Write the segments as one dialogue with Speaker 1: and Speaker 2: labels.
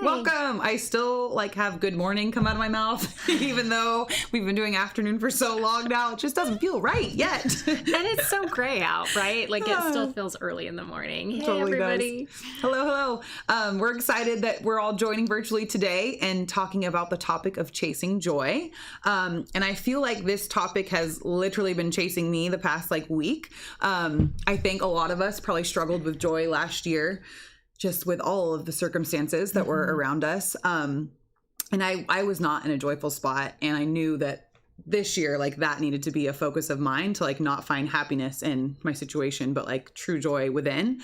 Speaker 1: Welcome. I still have good morning come out of my mouth, even though we've been doing afternoon for so long now. It just doesn't feel right yet.
Speaker 2: And it's so gray out, right? It still feels early in the morning. Hey,
Speaker 1: totally
Speaker 2: everybody.
Speaker 1: Does. Hello. We're excited that we're all joining virtually today and talking about the topic of chasing joy. And I feel like this topic has literally been chasing me the past week. I think a lot of us probably struggled with joy last year, just with all of the circumstances that were around us. And I was not in a joyful spot. And I knew that this year, that needed to be a focus of mine to not find happiness in my situation, but true joy within.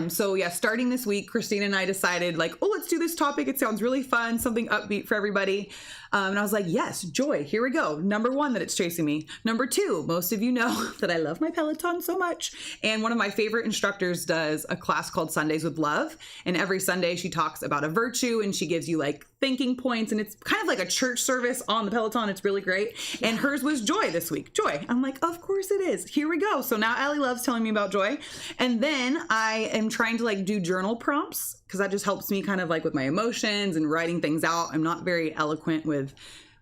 Speaker 1: So starting this week, Christina and I decided let's do this topic. It sounds really fun, something upbeat for everybody. And I was like, yes, joy. Here we go. Number one, that it's chasing me. Number two, most of you know that I love my Peloton so much. And one of my favorite instructors does a class called Sundays with Love. And every Sunday she talks about a virtue and she gives you thinking points. And it's kind of like a church service on the Peloton. It's really great. Yeah. And hers was joy this week. Joy. I'm like, of course it is. Here we go. So now Allie loves telling me about joy. And then I am trying to do journal prompts, because that just helps me kind of with my emotions and writing things out. I'm not very eloquent when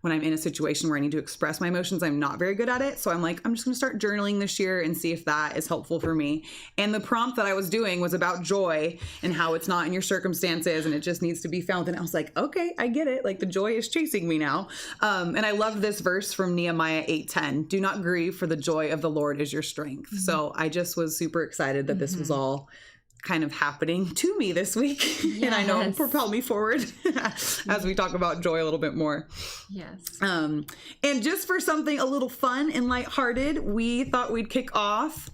Speaker 1: I'm in a situation where I need to express my emotions. I'm not very good at it. So I'm just going to start journaling this year and see if that is helpful for me. And the prompt that I was doing was about joy and how it's not in your circumstances and it just needs to be found. And I was like, okay, I get it. The joy is chasing me now. And I love this verse from Nehemiah 8:10. Do not grieve, for the joy of the Lord is your strength. Mm-hmm. So I just was super excited that this was all kind of happening to me this week. Yes. And I know it'll propel me forward as we talk about joy a little bit more.
Speaker 2: Yes.
Speaker 1: And just for something a little fun and lighthearted, we thought we'd kick off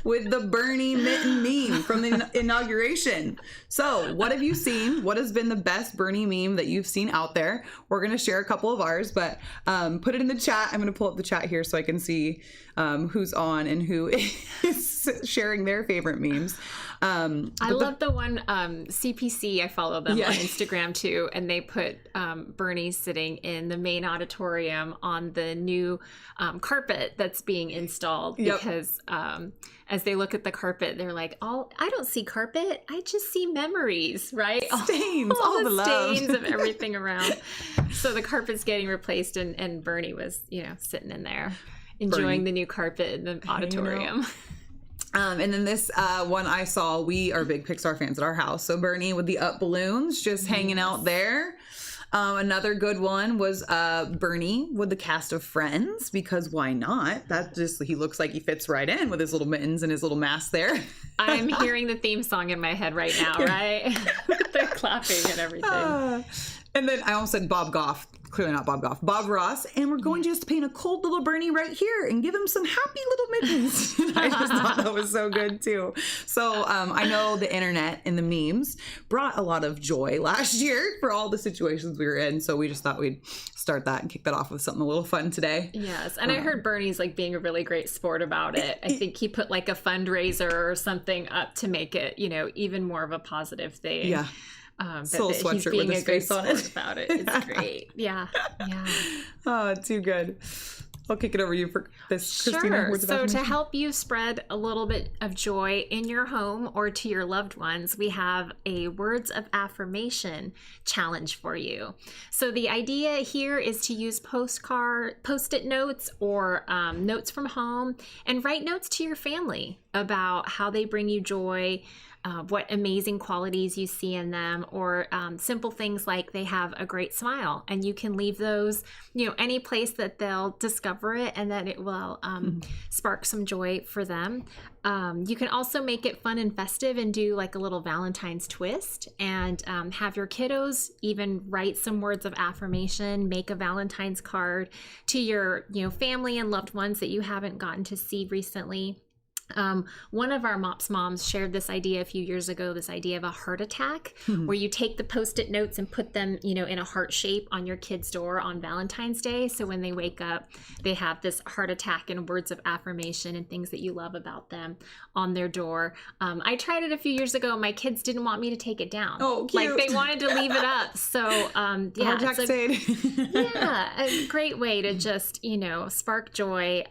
Speaker 1: with the Bernie mitten meme from the inauguration. So what have you seen? What has been the best Bernie meme that you've seen out there? We're going to share a couple of ours, but put it in the chat. I'm going to pull up the chat here so I can see who's on and who is sharing their favorite memes.
Speaker 2: I love the one CPC. I follow them on Instagram too, and they put Bernie sitting in the main auditorium on the new carpet that's being installed. Because as they look at the carpet, they're like, "Oh, I don't see carpet. I just see memories, right?
Speaker 1: Stains, all the love.
Speaker 2: Stains of everything around." So the carpet's getting replaced, and Bernie was, sitting in there enjoying the new carpet in the auditorium.
Speaker 1: And then this one I saw, we are big Pixar fans at our house. So Bernie with the up balloons just hanging out there. Another good one was Bernie with the cast of Friends, because why not? He looks like he fits right in with his little mittens and his little mask there.
Speaker 2: I'm hearing the theme song in my head right now, right? They're clapping and everything.
Speaker 1: And then I almost said Bob Goff. Clearly not Bob Goff. Bob Ross. And we're going to just paint a cold little Bernie right here and give him some happy little mittens. I just thought that was so good too. So I know the internet and the memes brought a lot of joy last year for all the situations we were in. So we just thought we'd start that and kick that off with something a little fun today.
Speaker 2: Yes. And I heard Bernie's being a really great sport about it. I think he put a fundraiser or something up to make it, even more of a positive thing.
Speaker 1: Yeah. Soul sweatshirt with his face on it.
Speaker 2: About it. It's great. Yeah.
Speaker 1: Oh, too good. I'll kick it over to you for this, Christina.
Speaker 2: Sure. So to help you spread a little bit of joy in your home or to your loved ones, we have a words of affirmation challenge for you. So the idea here is to use Post-it notes or notes from home and write notes to your family about how they bring you joy, what amazing qualities you see in them, or simple things like they have a great smile, and you can leave those, any place that they'll discover it and that it will spark some joy for them. You can also make it fun and festive and do a little Valentine's twist, and have your kiddos even write some words of affirmation, make a Valentine's card to your family and loved ones that you haven't gotten to see recently. One of our MOPS moms shared this idea a few years ago, this idea of a heart attack, where you take the Post-it notes and put them, in a heart shape on your kid's door on Valentine's Day. So when they wake up, they have this heart attack and words of affirmation and things that you love about them on their door. I tried it a few years ago. My kids didn't want me to take it down.
Speaker 1: Oh, cute.
Speaker 2: They wanted to leave it up. So a great way to just, spark joy,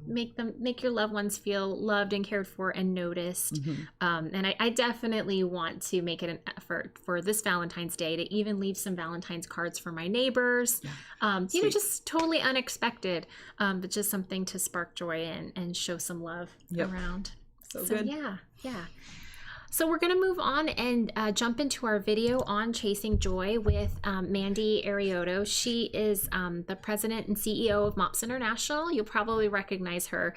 Speaker 2: make your loved ones feel loved loved and cared for and noticed. And I definitely want to make it an effort for this Valentine's Day to even leave some Valentine's cards for my neighbors. You know, just totally unexpected, but just something to spark joy and show some love around.
Speaker 1: So good.
Speaker 2: Yeah. So we're going to move on and jump into our video on chasing joy with Mandy Arioto. She is the president and CEO of MOPS International. You'll probably recognize her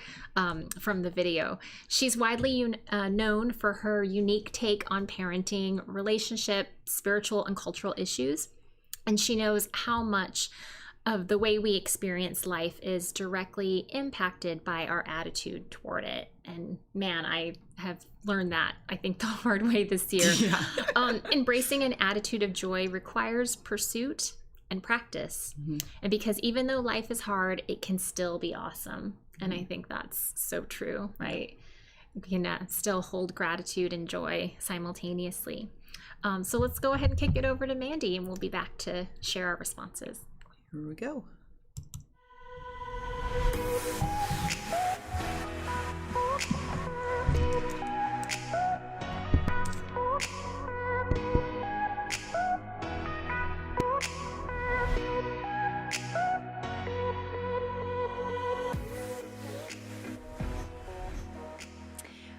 Speaker 2: from the video. She's widely known for her unique take on parenting, relationship, spiritual, and cultural issues. And she knows how much of the way we experience life is directly impacted by our attitude toward it. And man, I have learned that, I think, the hard way this year. Embracing an attitude of joy requires pursuit and practice. And because even though life is hard, it can still be awesome. And I think that's so true, right? We can still hold gratitude and joy simultaneously. So let's go ahead and kick it over to Mandy, and we'll be back to share our responses.
Speaker 1: Here we go.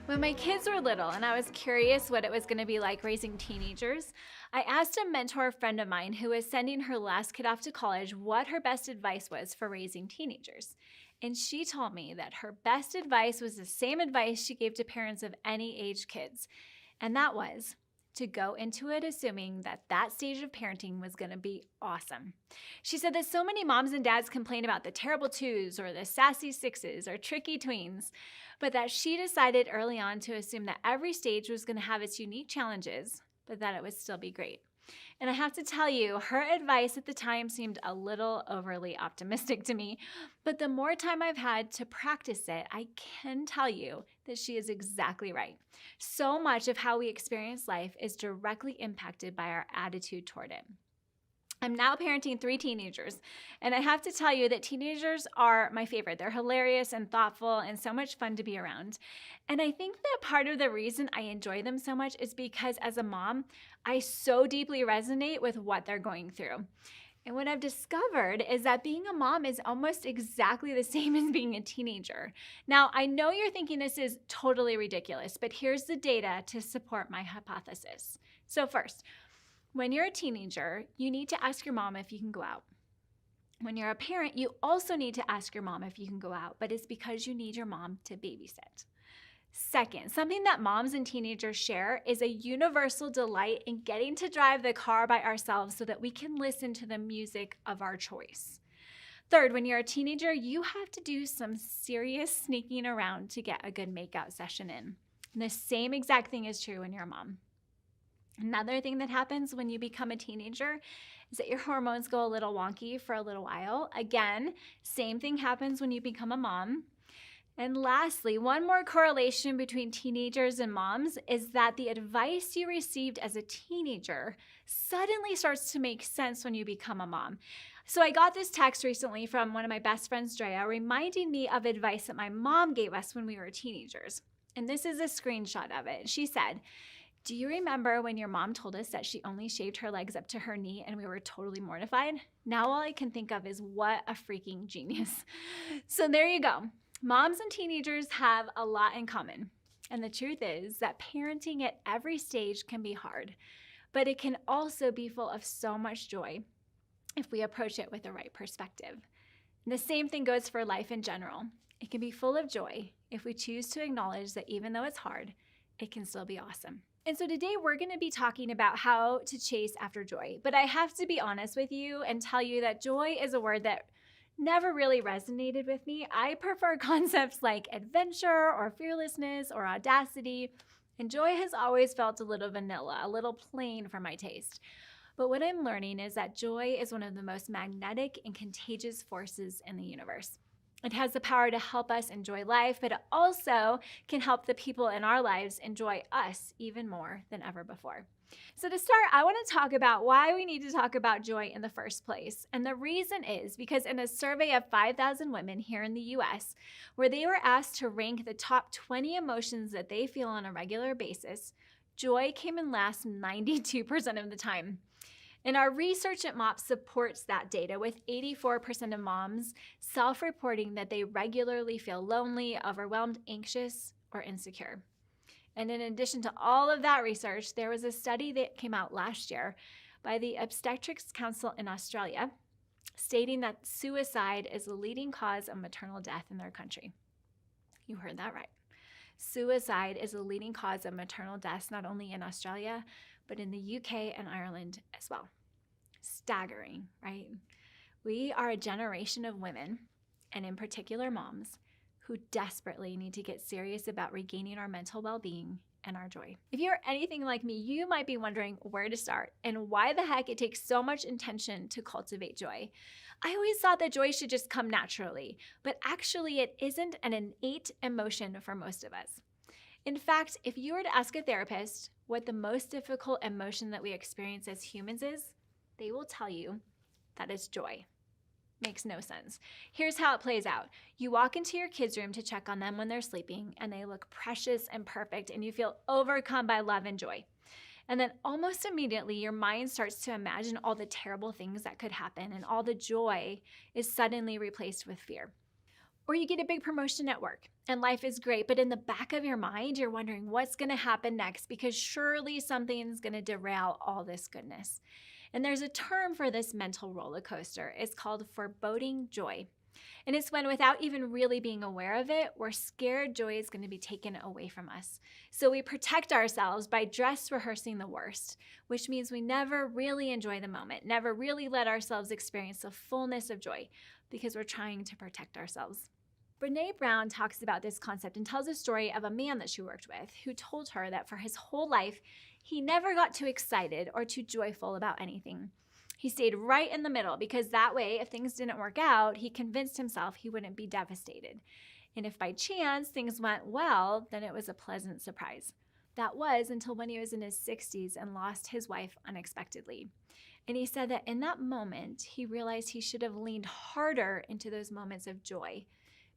Speaker 3: When my kids were little and I was curious what it was going to be like raising teenagers, I asked a mentor friend of mine who was sending her last kid off to college what her best advice was for raising teenagers. And she told me that her best advice was the same advice she gave to parents of any age kids. And that was to go into it assuming that that stage of parenting was going to be awesome. She said that so many moms and dads complain about the terrible twos or the sassy sixes or tricky tweens, but that she decided early on to assume that every stage was going to have its unique challenges, but that it would still be great. And I have to tell you, her advice at the time seemed a little overly optimistic to me, but the more time I've had to practice it, I can tell you that she is exactly right. So much of how we experience life is directly impacted by our attitude toward it. I'm now parenting 3 teenagers, and I have to tell you that teenagers are my favorite. They're hilarious and thoughtful and so much fun to be around. And I think that part of the reason I enjoy them so much is because as a mom, I so deeply resonate with what they're going through. And what I've discovered is that being a mom is almost exactly the same as being a teenager. Now, I know you're thinking this is totally ridiculous, but here's the data to support my hypothesis. So first, when you're a teenager, you need to ask your mom if you can go out. When you're a parent, you also need to ask your mom if you can go out, but it's because you need your mom to babysit. Second, something that moms and teenagers share is a universal delight in getting to drive the car by ourselves so that we can listen to the music of our choice. Third, when you're a teenager, you have to do some serious sneaking around to get a good makeout session in. And the same exact thing is true when you're a mom. Another thing that happens when you become a teenager is that your hormones go a little wonky for a little while. Again, same thing happens when you become a mom. And lastly, one more correlation between teenagers and moms is that the advice you received as a teenager suddenly starts to make sense when you become a mom. So I got this text recently from one of my best friends, Drea, reminding me of advice that my mom gave us when we were teenagers. And this is a screenshot of it. She said, "Do you remember when your mom told us that she only shaved her legs up to her knee and we were totally mortified? Now all I can think of is what a freaking genius." So there you go. Moms and teenagers have a lot in common. And the truth is that parenting at every stage can be hard, but it can also be full of so much joy if we approach it with the right perspective. And the same thing goes for life in general. It can be full of joy if we choose to acknowledge that even though it's hard, it can still be awesome. And so today we're going to be talking about how to chase after joy. But I have to be honest with you and tell you that joy is a word that never really resonated with me. I prefer concepts like adventure or fearlessness or audacity. And joy has always felt a little vanilla, a little plain for my taste. But what I'm learning is that joy is one of the most magnetic and contagious forces in the universe. It has the power to help us enjoy life, but it also can help the people in our lives enjoy us even more than ever before. So to start, I want to talk about why we need to talk about joy in the first place. And the reason is because in a survey of 5,000 women here in the US, where they were asked to rank the top 20 emotions that they feel on a regular basis, joy came in last 92% of the time. And our research at MOPS supports that data, with 84% of moms self-reporting that they regularly feel lonely, overwhelmed, anxious, or insecure. And in addition to all of that research, there was a study that came out last year by the Obstetrics Council in Australia stating that suicide is the leading cause of maternal death in their country. You heard that right. Suicide is the leading cause of maternal deaths, not only in Australia, but in the UK and Ireland as well. Staggering, right? We are a generation of women, and in particular moms, who desperately need to get serious about regaining our mental well-being and our joy. If you're anything like me, you might be wondering where to start and why the heck it takes so much intention to cultivate joy. I always thought that joy should just come naturally, but actually it isn't an innate emotion for most of us. In fact, if you were to ask a therapist what the most difficult emotion that we experience as humans is, they will tell you that it's joy. Makes no sense. Here's how it plays out. You walk into your kids' room to check on them when they're sleeping, and they look precious and perfect, and you feel overcome by love and joy. And then almost immediately, your mind starts to imagine all the terrible things that could happen, and all the joy is suddenly replaced with fear. Or you get a big promotion at work, and life is great, but in the back of your mind, you're wondering what's going to happen next, because surely something's going to derail all this goodness. And there's a term for this mental roller coaster. It's called foreboding joy. And it's when, without even really being aware of it, we're scared joy is going to be taken away from us. So we protect ourselves by dress rehearsing the worst, which means we never really enjoy the moment, never really let ourselves experience the fullness of joy because we're trying to protect ourselves. Brené Brown talks about this concept and tells a story of a man that she worked with who told her that for his whole life, he never got too excited or too joyful about anything. He stayed right in the middle because that way, if things didn't work out, he convinced himself he wouldn't be devastated. And if by chance things went well, then it was a pleasant surprise. That was until when he was in his 60s and lost his wife unexpectedly. And he said that in that moment, he realized he should have leaned harder into those moments of joy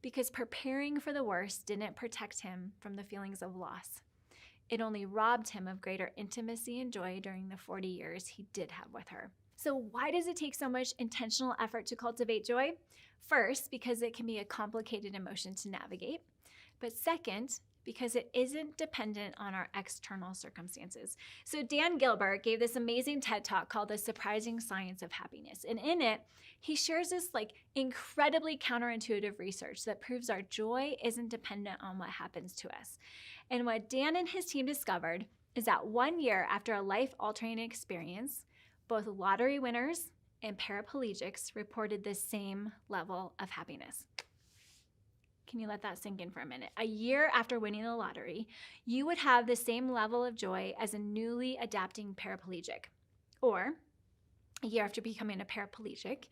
Speaker 3: because preparing for the worst didn't protect him from the feelings of loss. It only robbed him of greater intimacy and joy during the 40 years he did have with her. So why does it take so much intentional effort to cultivate joy? First, because it can be a complicated emotion to navigate. But second, because it isn't dependent on our external circumstances. So Dan Gilbert gave this amazing TED Talk called The Surprising Science of Happiness. And in it, he shares this incredibly counterintuitive research that proves our joy isn't dependent on what happens to us. And what Dan and his team discovered is that 1 year after a life-altering experience, both lottery winners and paraplegics reported the same level of happiness. Can you let that sink in for a minute? A year after winning the lottery, you would have the same level of joy as a newly adapting paraplegic. Or a year after becoming a paraplegic,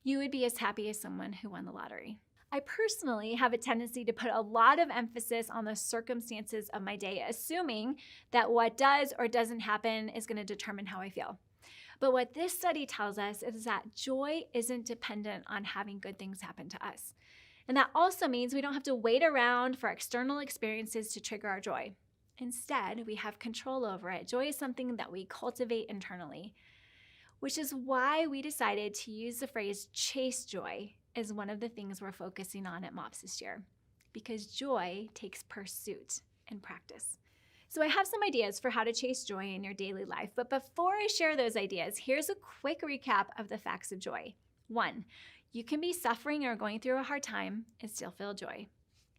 Speaker 3: you would be as happy as someone who won the lottery. I personally have a tendency to put a lot of emphasis on the circumstances of my day, assuming that what does or doesn't happen is going to determine how I feel. But what this study tells us is that joy isn't dependent on having good things happen to us. And that also means we don't have to wait around for external experiences to trigger our joy. Instead, we have control over it. Joy is something that we cultivate internally, which is why we decided to use the phrase chase joy as one of the things we're focusing on at MOPS this year, because joy takes pursuit and practice. So I have some ideas for how to chase joy in your daily life, but before I share those ideas, here's a quick recap of the facts of joy. 1, you can be suffering or going through a hard time and still feel joy.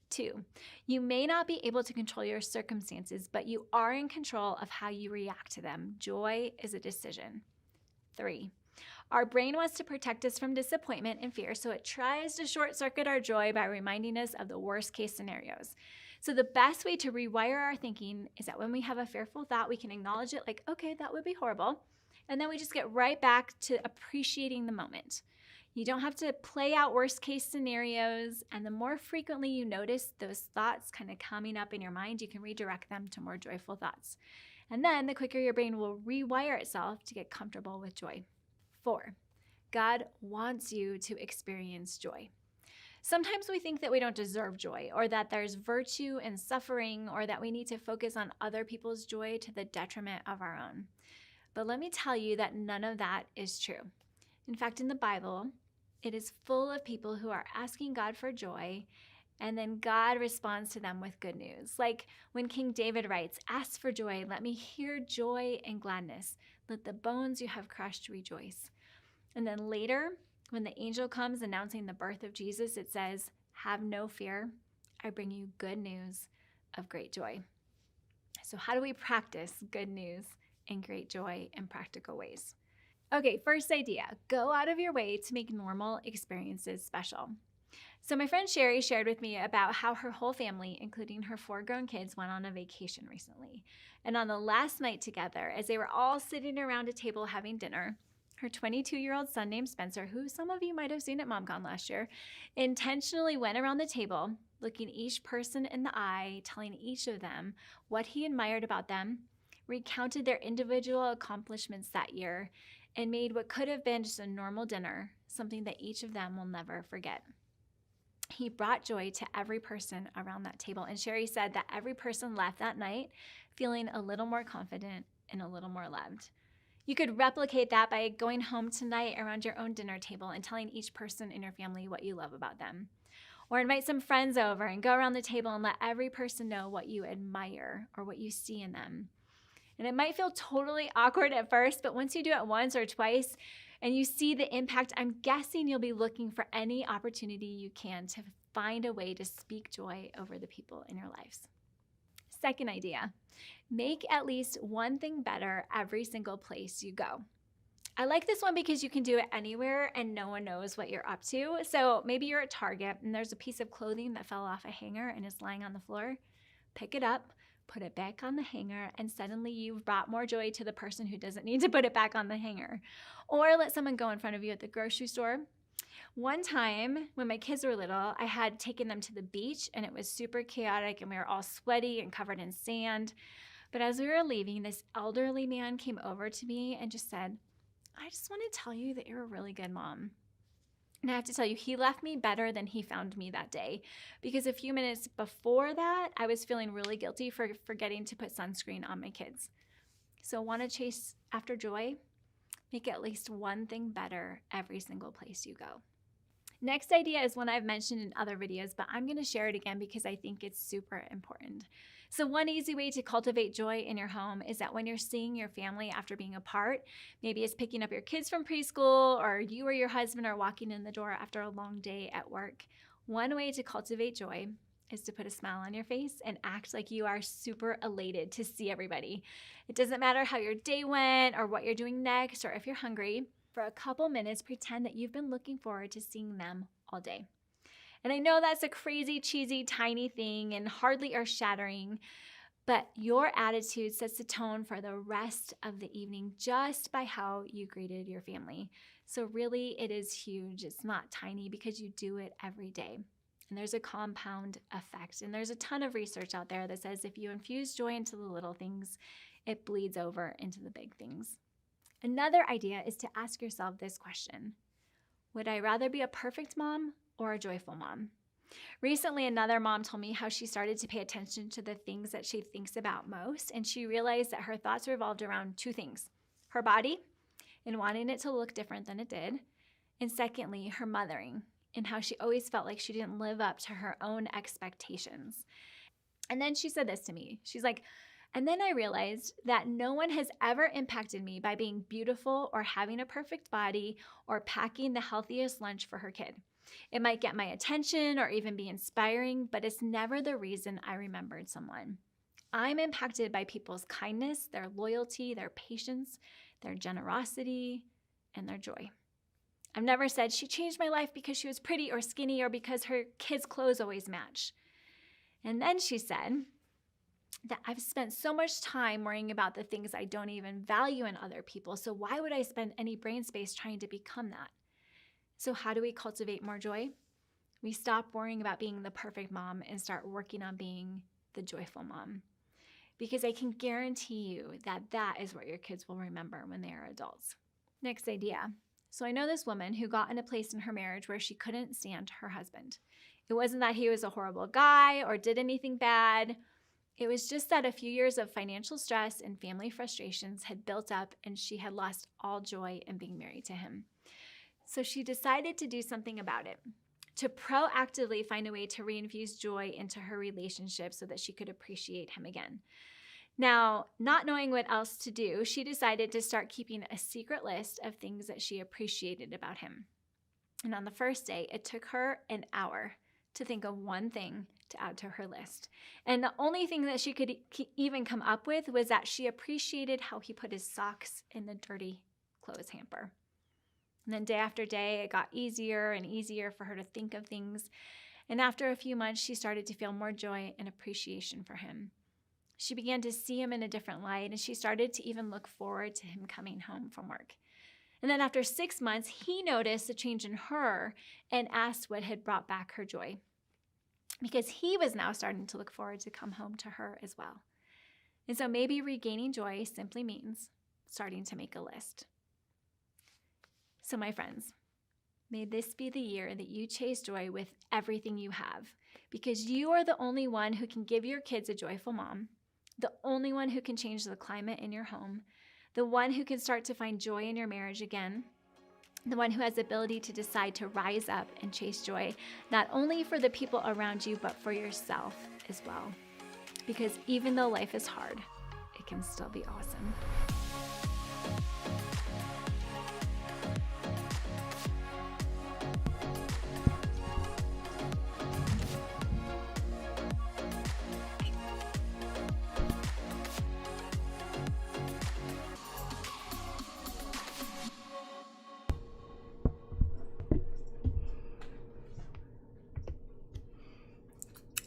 Speaker 3: 2, you may not be able to control your circumstances, but you are in control of how you react to them. Joy is a decision. 3, our brain wants to protect us from disappointment and fear, so it tries to short circuit our joy by reminding us of the worst case scenarios. So the best way to rewire our thinking is that when we have a fearful thought, we can acknowledge it like, okay, that would be horrible. And then we just get right back to appreciating the moment. You don't have to play out worst case scenarios. And the more frequently you notice those thoughts kind of coming up in your mind, you can redirect them to more joyful thoughts. And then the quicker your brain will rewire itself to get comfortable with joy. 4, God wants you to experience joy. Sometimes we think that we don't deserve joy, or that there's virtue in suffering, or that we need to focus on other people's joy to the detriment of our own. But let me tell you that none of that is true. In fact, in the Bible, it is full of people who are asking God for joy, and then God responds to them with good news. Like when King David writes, "Ask for joy, let me hear joy and gladness. Let the bones you have crushed rejoice." And then later, when the angel comes announcing the birth of Jesus, it says, "Have no fear, I bring you good news of great joy." So how do we practice good news and great joy in practical ways? Okay, first idea, go out of your way to make normal experiences special. So my friend Sherry shared with me about how her whole family, including her 4 grown kids, went on a vacation recently. And on the last night together, as they were all sitting around a table having dinner, her 22-year-old son named Spencer, who some of you might have seen at MomCon last year, intentionally went around the table, looking each person in the eye, telling each of them what he admired about them, recounted their individual accomplishments that year, and made what could have been just a normal dinner something that each of them will never forget. He brought joy to every person around that table, and Sherry said that every person left that night feeling a little more confident and a little more loved. You could replicate that by going home tonight around your own dinner table and telling each person in your family what you love about them. Or invite some friends over and go around the table and let every person know what you admire or what you see in them. And it might feel totally awkward at first, but once you do it once or twice and you see the impact, I'm guessing you'll be looking for any opportunity you can to find a way to speak joy over the people in your lives. Second idea, make at least one thing better every single place you go. I like this one because you can do it anywhere and no one knows what you're up to. So maybe you're at Target and there's a piece of clothing that fell off a hanger and is lying on the floor. Pick it up, put it back on the hanger, and suddenly you've brought more joy to the person who doesn't need to put it back on the hanger. Or let someone go in front of you at the grocery store. One time when my kids were little, I had taken them to the beach and it was super chaotic and we were all sweaty and covered in sand. But as we were leaving, this elderly man came over to me and just said, "I just want to tell you that you're a really good mom." And I have to tell you, he left me better than he found me that day, because a few minutes before that, I was feeling really guilty for forgetting to put sunscreen on my kids. So want to chase after joy? Make at least one thing better every single place you go. Next idea is one I've mentioned in other videos, but I'm going to share it again because I think it's super important. So one easy way to cultivate joy in your home is that when you're seeing your family after being apart, maybe it's picking up your kids from preschool, or you or your husband are walking in the door after a long day at work. One way to cultivate joy is to put a smile on your face and act like you are super elated to see everybody. It doesn't matter how your day went or what you're doing next or if you're hungry. For a couple minutes, pretend that you've been looking forward to seeing them all day. And I know that's a crazy, cheesy, tiny thing and hardly earth-shattering, but your attitude sets the tone for the rest of the evening just by how you greeted your family. So really, it is huge. It's not tiny because you do it every day. And there's a compound effect. And there's a ton of research out there that says if you infuse joy into the little things, it bleeds over into the big things. Another idea is to ask yourself this question: would I rather be a perfect mom or a joyful mom? Recently, another mom told me how she started to pay attention to the things that she thinks about most, and she realized that her thoughts revolved around 2 things: her body and wanting it to look different than it did, and secondly, her mothering and how she always felt like she didn't live up to her own expectations. And then she said this to me. She's like, "And then I realized that no one has ever impacted me by being beautiful or having a perfect body or packing the healthiest lunch for her kid. It might get my attention or even be inspiring, but it's never the reason I remembered someone. I'm impacted by people's kindness, their loyalty, their patience, their generosity, and their joy. I've never said she changed my life because she was pretty or skinny or because her kids' clothes always match." And then she said that I've spent so much time worrying about the things I don't even value in other people, so why would I spend any brain space trying to become that? So how do we cultivate more joy? We stop worrying about being the perfect mom and start working on being the joyful mom. Because I can guarantee you that that is what your kids will remember when they are adults. Next idea. So I know this woman who got in a place in her marriage where she couldn't stand her husband. It wasn't that he was a horrible guy or did anything bad. It was just that a few years of financial stress and family frustrations had built up and she had lost all joy in being married to him. So she decided to do something about it, to proactively find a way to reinfuse joy into her relationship so that she could appreciate him again. Now, not knowing what else to do, she decided to start keeping a secret list of things that she appreciated about him. And on the first day, it took her an hour to think of one thing to add to her list. And the only thing that she could even come up with was that she appreciated how he put his socks in the dirty clothes hamper. And then day after day, it got easier and easier for her to think of things. And after a few months, she started to feel more joy and appreciation for him. She began to see him in a different light, and she started to even look forward to him coming home from work. And then after 6 months, he noticed a change in her and asked what had brought back her joy, because he was now starting to look forward to come home to her as well. And so maybe regaining joy simply means starting to make a list. So my friends, may this be the year that you chase joy with everything you have, because you are the only one who can give your kids a joyful mom, the only one who can change the climate in your home, the one who can start to find joy in your marriage again, the one who has the ability to decide to rise up and chase joy, not only for the people around you, but for yourself as well. Because even though life is hard, it can still be awesome.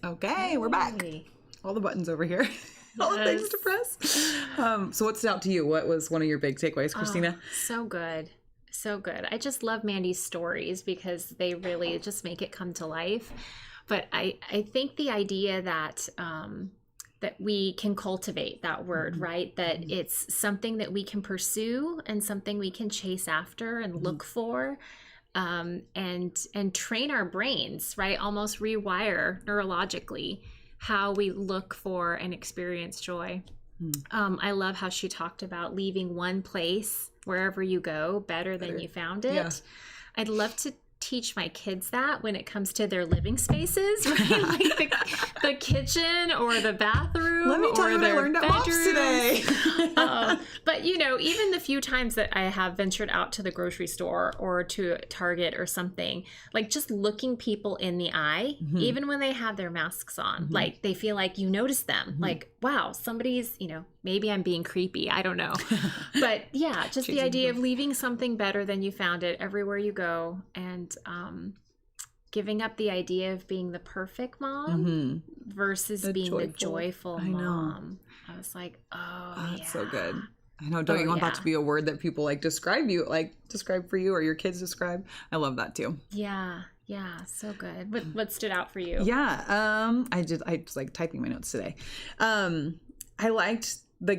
Speaker 1: Okay, we're back. All the buttons over here. All the things to press. So what stood out to you? What was one of your big takeaways, Christina?
Speaker 2: So good. So good. I just love Mandy's stories because they really just make it come to life. But I think the idea that that we can cultivate that word, right? That it's something that we can pursue and something we can chase after and look for. And train our brains, right? Almost rewire neurologically how we look for and experience joy. I love how she talked about leaving one place wherever you go better than you found it. Yeah. I'd love to teach my kids that when it comes to their living spaces, right? Like the kitchen or the bathroom.
Speaker 1: Let me tell you what I learned at MOPS today.
Speaker 2: But you know, even the few times that I have ventured out to the grocery store or to Target or something, like just looking people in the eye, even when they have their masks on, like they feel like you notice them, like, wow, somebody's, you know, maybe I'm being creepy. I don't know. But yeah, just the idea of leaving something better than you found it everywhere you go, and giving up the idea of being the perfect mom versus being the joyful mom. I was like, oh,
Speaker 1: that's so good. I know. Don't you want that to be a word that people like describe you, like describe for you, or your kids describe? I love that too.
Speaker 2: Yeah. Yeah. So good. What stood out for you?
Speaker 1: Yeah. I was like typing my notes today. I liked the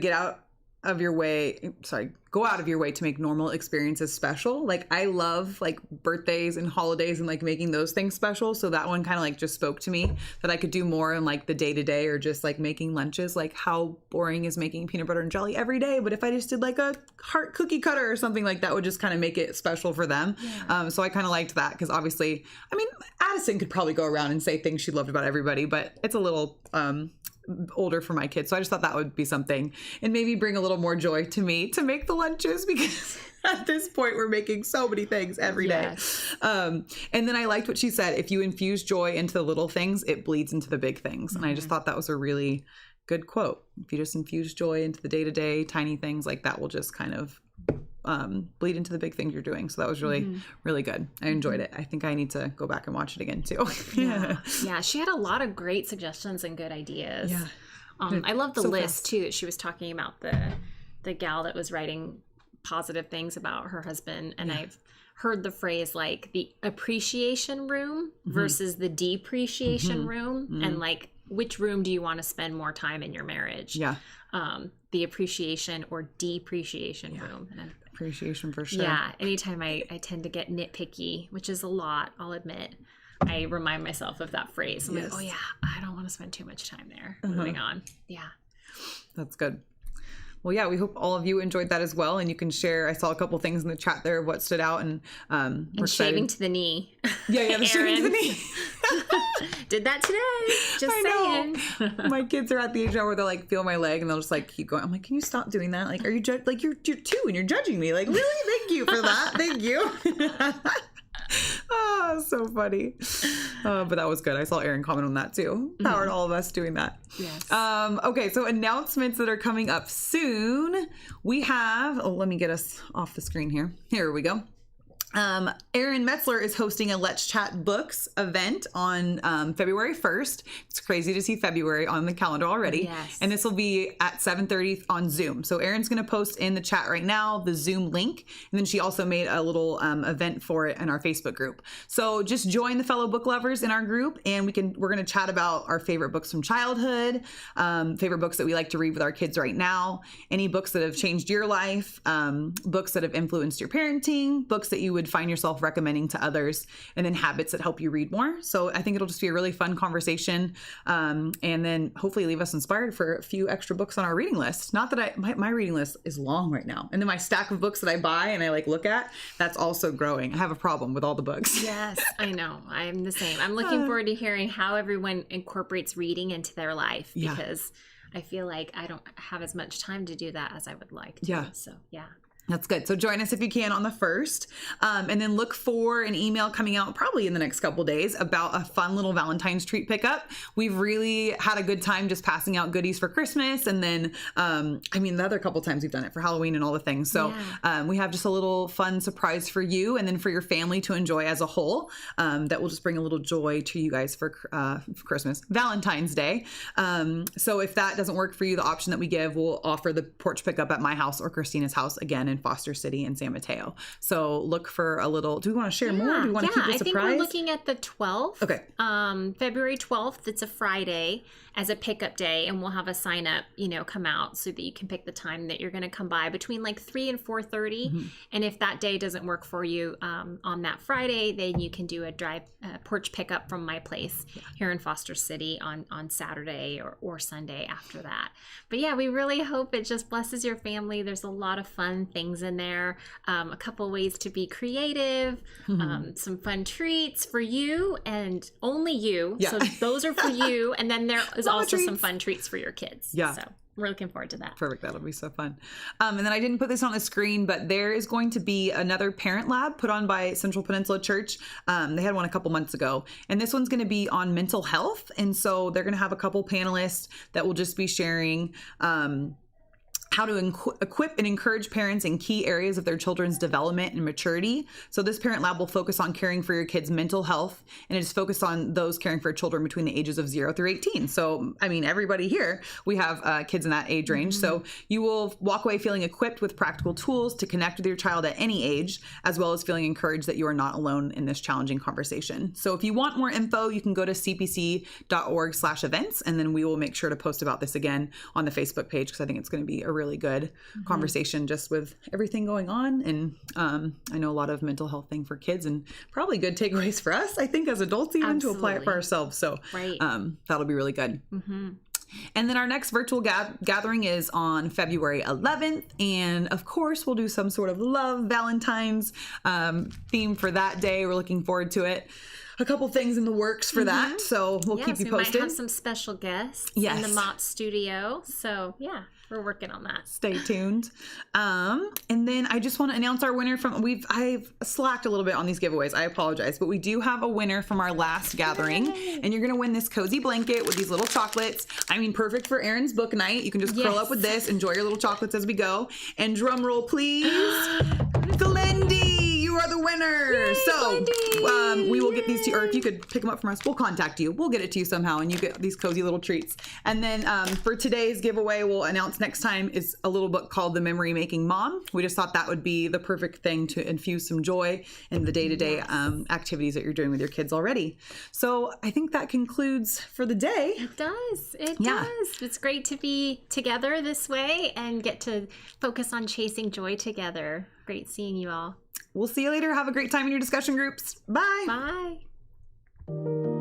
Speaker 1: go out of your way to make normal experiences special. Like I love like birthdays and holidays and like making those things special. So that one kind of like just spoke to me that I could do more in like the day to day, or just like making lunches. Like how boring is making peanut butter and jelly every day? But if I just did like a heart cookie cutter or something, like that would just kind of make it special for them. Yeah. So I kind of liked that because obviously, I mean, Addison could probably go around and say things she loved about everybody, but it's a little older for my kids. So I just thought that would be something, and maybe bring a little more joy to me to make the lunches, because at this point we're making so many things every day. And then I liked what she said, if you infuse joy into the little things, it bleeds into the big things. And I just thought that was a really good quote. If you just infuse joy into the day-to-day tiny things, like that will just kind of bleed into the big things you're doing. So that was really, really good. I enjoyed it. I think I need to go back and watch it again too.
Speaker 2: Yeah. She had a lot of great suggestions and good ideas. Yeah. I love the list too, that she was talking about the gal that was writing positive things about her husband. And I've heard the phrase like the appreciation room versus the depreciation room, and like which room do you want to spend more time in your marriage?
Speaker 1: Yeah.
Speaker 2: The appreciation or depreciation room. And
Speaker 1: Appreciation for sure.
Speaker 2: yeah, anytime I tend to get nitpicky, which is a lot, I'll admit, I remind myself of that phrase. I'm like, oh yeah, I don't want to spend too much time there. Moving on. Yeah.
Speaker 1: That's good. Well, yeah, we hope all of you enjoyed that as well. And you can share, I saw a couple things in the chat there of what stood out. And we're
Speaker 2: shaving
Speaker 1: excited.
Speaker 2: to the knee.
Speaker 1: Yeah, the shaving to the knee.
Speaker 2: Did that today. Just saying.
Speaker 1: My kids are at the age now where they'll like feel my leg and they'll just like keep going. I'm like, can you stop doing that? Like, are you like you're 2 and you're judging me? Like, really? Thank you for that. Thank you. Oh, so funny. But that was good. I saw Aaron comment on that too. Power to all of us doing that.
Speaker 2: Yes.
Speaker 1: Okay, so announcements that are coming up soon. We have, let me get us off the screen here. Here we go. Aaron Metzler is hosting a Let's Chat Books event on February 1st. It's crazy to see February on the calendar already.
Speaker 2: Yes.
Speaker 1: And this will be at 7:30 on Zoom. So Erin's going to post in the chat right now the Zoom link. And then she also made a little event for it in our Facebook group. So just join the fellow book lovers in our group, and we're going to chat about our favorite books from childhood, favorite books that we like to read with our kids right now, any books that have changed your life, books that have influenced your parenting, books that you would find yourself recommending to others, and then habits that help you read more. So I think it'll just be a really fun conversation, and then hopefully leave us inspired for a few extra books on our reading list. Not that my reading list is long right now, and then my stack of books that I buy and I like look at, that's also growing. I have a problem with all the books.
Speaker 2: Yes, I know. I'm the same. I'm looking forward to hearing how everyone incorporates reading into their life, because I feel like I don't have as much time to do that as I would like to.
Speaker 1: Yeah.
Speaker 2: So yeah.
Speaker 1: That's good. So join us if you can on the 1st. And then look for an email coming out probably in the next couple days about a fun little Valentine's treat pickup. We've really had a good time just passing out goodies for Christmas. And then, the other couple times we've done it for Halloween and all the things. So we have just a little fun surprise for you and then for your family to enjoy as a whole, that will just bring a little joy to you guys for Christmas, Valentine's Day. So if that doesn't work for you, the option that we give, we'll offer the porch pickup at my house or Christina's house again in Foster City and San Mateo. So look for a little, do we want to share more? Do we want to keep the surprise?
Speaker 2: I think we're looking at the 12th.
Speaker 1: Okay.
Speaker 2: February 12th, it's a Friday, as a pickup day, and we'll have a sign up, come out so that you can pick the time that you're going to come by between like 3 and 4:30. And if that day doesn't work for you on that Friday, then you can do a porch pickup from my place here in Foster City on Saturday or Sunday after that. But yeah, we really hope it just blesses your family. There's a lot of fun things in there, a couple ways to be creative, some fun treats for you and only you. So those are for you. And then there is also some fun treats for your kids. Yeah. So we're looking forward to that.
Speaker 1: Perfect. That'll be so fun. And then I didn't put this on the screen, but there is going to be another parent lab put on by Central Peninsula Church. They had one a couple months ago, and this one's going to be on mental health. And so they're going to have a couple panelists that will just be sharing how to equip and encourage parents in key areas of their children's development and maturity. So this parent lab will focus on caring for your kids' mental health, and it is focused on those caring for children between the ages of 0 through 18. So, everybody here, we have kids in that age range. So you will walk away feeling equipped with practical tools to connect with your child at any age, as well as feeling encouraged that you are not alone in this challenging conversation. So if you want more info, you can go to cpc.org/events, and then we will make sure to post about this again on the Facebook page, because I think it's going to be a really good conversation just with everything going on. And I know a lot of mental health thing for kids, and probably good takeaways for us, I think, as adults even to apply it for ourselves. So that'll be really good. And then our next virtual gathering is on February 11th. And of course, we'll do some sort of love Valentine's theme for that day. We're looking forward to it. A couple things in the works for that. So we'll keep you posted.
Speaker 2: We might have some special guests in the MOPS studio. So we're working on that.
Speaker 1: Stay tuned. And then I just want to announce our winner from, I've slacked a little bit on these giveaways. I apologize, but we do have a winner from our last gathering. And you're going to win this cozy blanket with these little chocolates. Perfect for Erin's book night. You can just curl up with this, enjoy your little chocolates as we go. And drum roll, please. Glendy, you you are the winner. So we will get these to you, or if you could pick them up from us, we'll contact you. We'll get it to you somehow, and you get these cozy little treats. And then for today's giveaway, we'll announce next time, is a little book called The Memory Making Mom. We just thought that would be the perfect thing to infuse some joy in the day-to-day activities that you're doing with your kids already. So I think that concludes for the day.
Speaker 2: It does. It does. It's great to be together this way and get to focus on chasing joy together. Great seeing you all.
Speaker 1: We'll see you later. Have a great time in your discussion groups. Bye.
Speaker 2: Bye.